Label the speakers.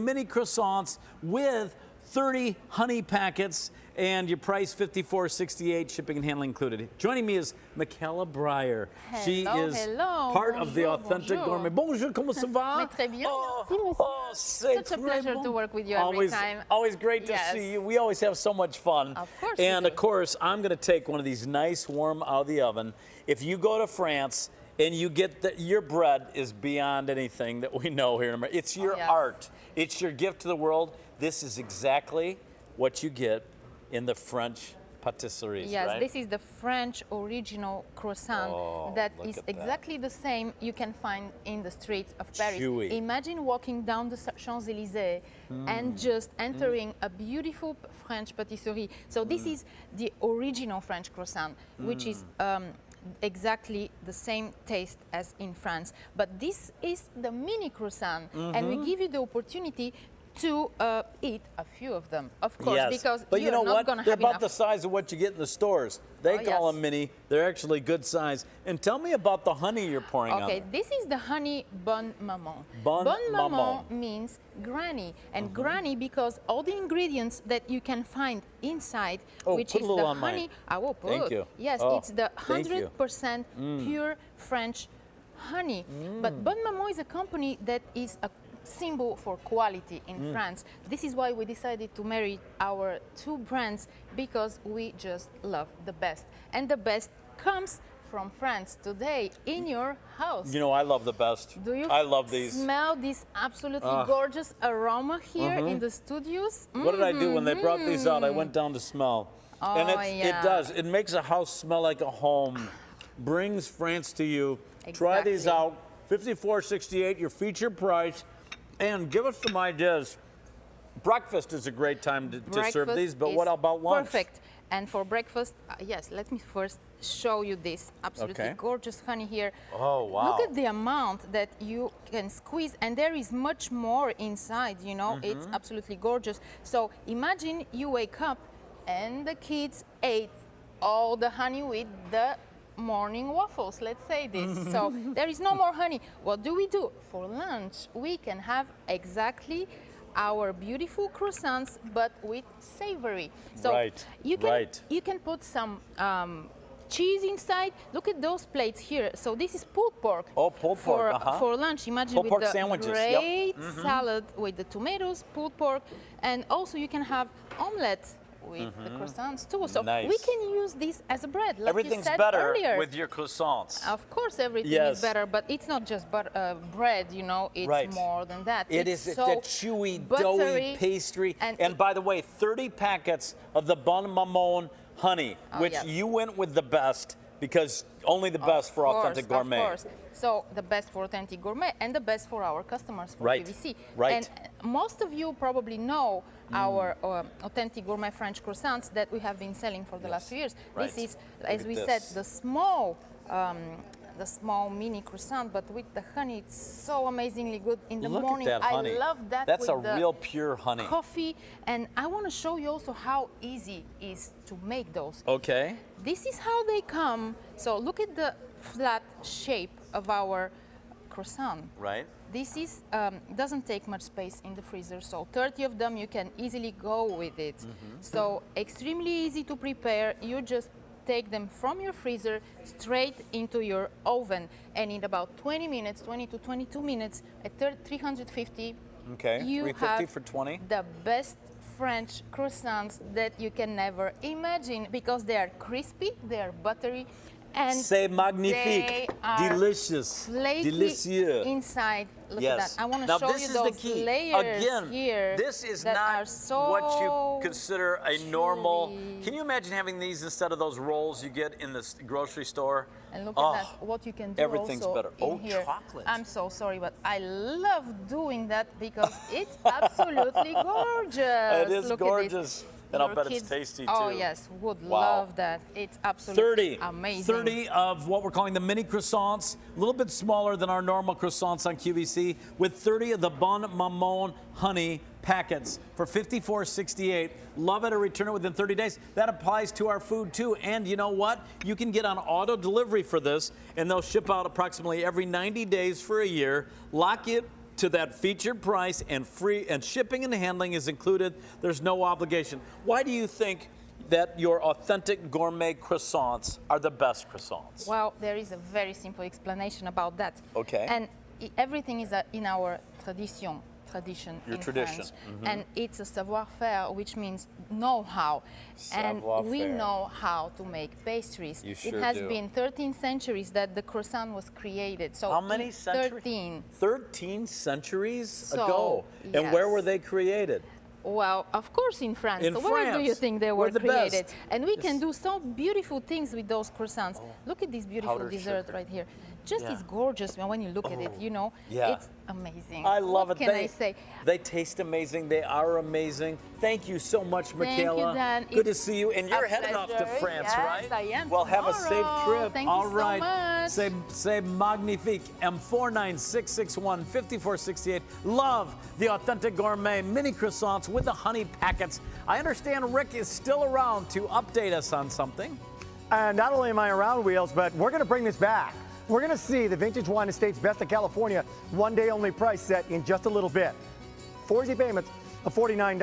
Speaker 1: mini croissants with 30 honey packets, and your price $54.68, shipping and handling included. Joining me is Michaela Breyer. She is part of the Authentic Gourmet. Bonjour, comment ça va?
Speaker 2: Mais très bien. Such a pleasure to work with you every time.
Speaker 1: Always great to see you. We always have so much fun.
Speaker 2: Of course.
Speaker 1: And of course, I'm going to take one of these nice, warm out of the oven. If you go to France and you get your bread is beyond anything that we know here in America. It's your art. It's your gift to the world. This is exactly what you get in the French patisseries,
Speaker 2: yes,
Speaker 1: right?
Speaker 2: This is the French original croissant that is exactly the same you can find in the streets of Paris.
Speaker 1: Chewy.
Speaker 2: Imagine walking down the Champs-Élysées and just entering a beautiful French patisserie. So this is the original French croissant, which is exactly the same taste as in France. But this is the mini croissant, and we give you the opportunity to eat a few of them, of course, because
Speaker 1: but
Speaker 2: you're not going to have
Speaker 1: They're about
Speaker 2: enough.
Speaker 1: the size of what you get in the stores. They call them mini. They're actually good size. And tell me about the honey you're pouring on.
Speaker 2: Okay, this is the honey Bonne Maman.
Speaker 1: Bonne
Speaker 2: Maman means granny, and granny because all the ingredients that you can find inside, which is the honey. I will put.
Speaker 1: Thank you.
Speaker 2: Yes, it's the 100% pure French honey. But Bonne Maman is a company that is a symbol for quality in France. This is why we decided to marry our two brands, because we just love the best. And the best comes from France today in your house.
Speaker 1: You know, I love the best.
Speaker 2: Do you
Speaker 1: I love these.
Speaker 2: Smell this absolutely gorgeous aroma here in the studios?
Speaker 1: What did I do when they brought these out? I went down to smell. And it does. It makes a house smell like a home. Brings France to you. Try these out. $54.68, your feature price. And give us some ideas. Breakfast is a great time to serve these, but what about lunch?
Speaker 2: Perfect. And for breakfast, yes, let me first show you this absolutely gorgeous honey here.
Speaker 1: Oh, wow.
Speaker 2: Look at the amount that you can squeeze, and there is much more inside, you know. It's absolutely gorgeous. So imagine you wake up and the kids ate all the honey with the morning waffles, let's say this. So there is no more honey. What do we do? For lunch, we can have exactly our beautiful croissants, but with savory. So you can put some cheese inside. Look at those plates here. So this is pulled pork.
Speaker 1: Oh, pulled pork.
Speaker 2: For lunch, imagine with the great salad with the tomatoes, pulled pork, and also you can have omelette with the croissants too. So we can use this as a bread, like
Speaker 1: everything's
Speaker 2: you said
Speaker 1: better
Speaker 2: earlier.
Speaker 1: with your croissants.
Speaker 2: Of course, everything is better, but it's not just bread, you know, it's more than that.
Speaker 1: It's so that chewy, doughy pastry. And by the way, 30 packets of the Bonne Maman honey, which you went with the best, because only the best for Authentic Gourmet.
Speaker 2: Of course. So the best for Authentic Gourmet and the best for our customers for QVC.
Speaker 1: And
Speaker 2: most of you probably know our Authentic Gourmet French croissants that we have been selling for the last few years. This is, as we said, the small mini croissant, but with the honey, it's so amazingly good in the morning.
Speaker 1: Look at that honey.
Speaker 2: I love that.
Speaker 1: That's
Speaker 2: with
Speaker 1: a real pure honey.
Speaker 2: Coffee, and I want to show you also how easy it is to make those.
Speaker 1: Okay.
Speaker 2: This is how they come. So look at the flat shape of our croissant.
Speaker 1: Right.
Speaker 2: This is doesn't take much space in the freezer, so 30 of them you can easily go with it. So extremely easy to prepare. You just take them from your freezer straight into your oven, and in about 20 minutes, 20 to 22 minutes at 350, you
Speaker 1: 350
Speaker 2: have
Speaker 1: for 20.
Speaker 2: The best French croissants that you can never imagine, because they are crispy, they are buttery, and
Speaker 1: c'est magnifique,
Speaker 2: they are
Speaker 1: delicious,
Speaker 2: flaky
Speaker 1: delicieux
Speaker 2: inside. Look at that. I want to
Speaker 1: now,
Speaker 2: show
Speaker 1: this
Speaker 2: you
Speaker 1: is
Speaker 2: those
Speaker 1: the key.
Speaker 2: layers
Speaker 1: Again,
Speaker 2: here.
Speaker 1: this is
Speaker 2: that
Speaker 1: not
Speaker 2: are so
Speaker 1: what you consider a normal.
Speaker 2: chewy.
Speaker 1: Can you imagine having these instead of those rolls you get in the grocery store?
Speaker 2: And look at that, what you can do
Speaker 1: everything's
Speaker 2: also
Speaker 1: better.
Speaker 2: in here.
Speaker 1: Chocolate.
Speaker 2: I'm so sorry, but I love doing that because it's absolutely gorgeous.
Speaker 1: It is
Speaker 2: look
Speaker 1: gorgeous.
Speaker 2: At this.
Speaker 1: And I'll
Speaker 2: Your
Speaker 1: bet
Speaker 2: kids,
Speaker 1: it's tasty too.
Speaker 2: Oh yes, would love that. It's absolutely amazing.
Speaker 1: 30 of what we're calling the mini croissants, a little bit smaller than our normal croissants on QVC, with 30 of the Bonne Maman honey packets for $54.68. Love it or return it within 30 days. That applies to our food too. And you know what? You can get on auto delivery for this, and they'll ship out approximately every 90 days for a year. Lock it to that featured price, and free, and shipping and handling is included. There's no obligation. Why do you think that your authentic gourmet croissants are the best croissants?
Speaker 2: Well, there is a very simple explanation about that.
Speaker 1: Okay.
Speaker 2: And everything is in our tradition
Speaker 1: Your
Speaker 2: in
Speaker 1: tradition.
Speaker 2: French. And it's a savoir-faire, which means know-how. And we
Speaker 1: Savoir-faire.
Speaker 2: know how to make pastries.
Speaker 1: You sure
Speaker 2: it has
Speaker 1: do.
Speaker 2: been 13 centuries that the croissant was created. So
Speaker 1: How many centuries?
Speaker 2: 13.
Speaker 1: 13 centuries
Speaker 2: So,
Speaker 1: ago. And where
Speaker 2: yes.
Speaker 1: were they created?
Speaker 2: Well, of course in France.
Speaker 1: In
Speaker 2: So where do you
Speaker 1: France.
Speaker 2: think they
Speaker 1: We're
Speaker 2: were
Speaker 1: the
Speaker 2: created?
Speaker 1: best.
Speaker 2: And we can do so beautiful things with those croissants. Look at this beautiful
Speaker 1: Powdered
Speaker 2: dessert
Speaker 1: sugar.
Speaker 2: right here. Just
Speaker 1: Yeah.
Speaker 2: it's gorgeous when you look at it, you know.
Speaker 1: Yeah.
Speaker 2: It's amazing.
Speaker 1: I love
Speaker 2: what
Speaker 1: it.
Speaker 2: Can I say?
Speaker 1: They taste amazing. They are amazing. Thank you so much,
Speaker 2: Thank you,
Speaker 1: Michaela.
Speaker 2: Dan.
Speaker 1: Good to
Speaker 2: It's
Speaker 1: see you. And you're
Speaker 2: a
Speaker 1: heading off to
Speaker 2: pleasure.
Speaker 1: France,
Speaker 2: Yes,
Speaker 1: right?
Speaker 2: I am
Speaker 1: Well, have a safe
Speaker 2: tomorrow.
Speaker 1: trip.
Speaker 2: Thank you
Speaker 1: All
Speaker 2: so
Speaker 1: right.
Speaker 2: much.
Speaker 1: Say magnifique. M49661-5468. Love the authentic gourmet mini croissants with the honey packets. I understand Rick is still around to update us on something.
Speaker 3: And not only am I around, Wheels, but we're going to bring this back. We're going to see the Vintage Wine Estates Best of California one-day only price set in just a little bit. 4 easy payments of $49.